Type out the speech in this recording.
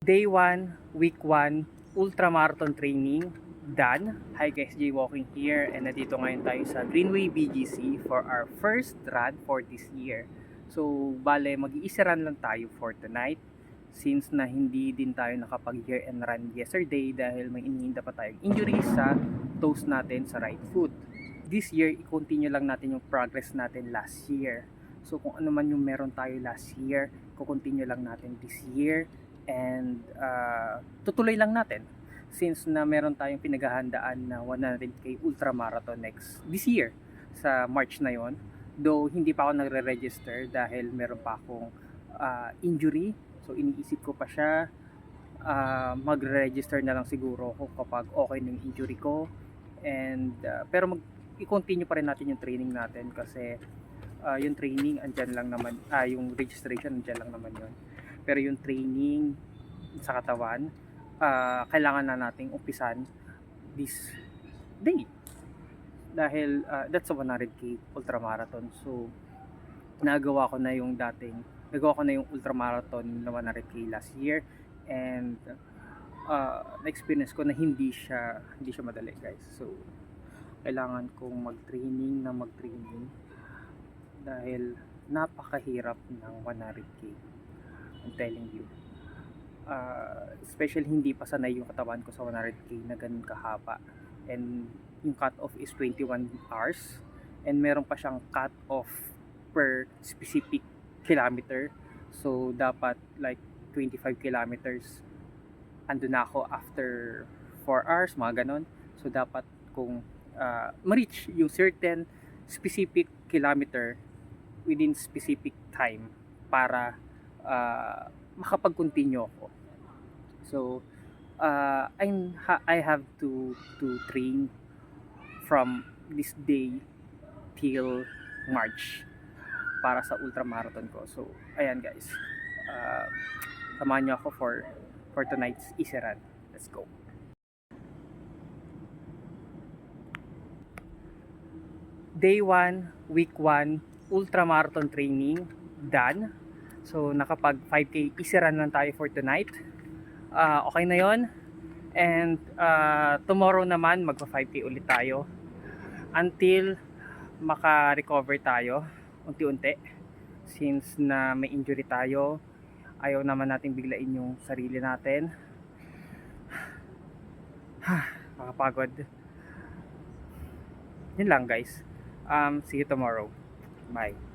Day 1, week 1, ultramarathon training done. Hi guys, Jay Walking here and nandito ngayon tayo sa Greenway BGC for our first run for this year. So, bale, mag-iisa run lang tayo for tonight since na hindi din tayo nakapag year end run yesterday dahil may inihinda pa tayong injury sa toes natin sa right foot. This year, i-continue lang natin yung progress natin last year. So, kung ano man yung meron tayo last year, i-continue lang natin this year and tutuloy lang natin since na meron tayong pinaghahandaan na 100k ultramarathon this year sa March na yon, though hindi pa ako nagre-register dahil meron pa akong injury, so iniisip ko pa siya. Magre-register na lang siguro ako kapag okay na yung injury ko and pero i-continue pa rin natin yung training natin kasi yung training andyan lang naman, yung registration andyan lang naman yon, pero yung training sa katawan kailangan na nating umpisan this day dahil that's a 100k ultramarathon. So nagawa ko na yung ultramarathon na 100k last year and na-experience ko na hindi siya madali guys. So kailangan kong mag-training dahil napakahirap ng 100k. I'm telling you, especially hindi pa sanay yung katawan ko sa 100k na ganun kahaba, and yung cut off is 21 hours and meron pa siyang cut off per specific kilometer. So dapat like 25 kilometers andun na ako after 4 hours mga ganon. So dapat kung ma-reach yung certain specific kilometer within specific time para makapag-continue ako. So I have to train from this day till March para sa ultramarathon ko. So ayan guys, samahan niyo ako for tonight's easy run. Let's go. Day 1, week 1, ultramarathon training done. So nakapag 5k easy run lang tayo for tonight. Okay na yon. And tomorrow naman magpa 5k ulit tayo until maka-recover tayo unti-unti since na may injury tayo. Ayaw naman nating biglain yung sarili natin. Nakapagod. Yun lang guys. See you tomorrow. Bye.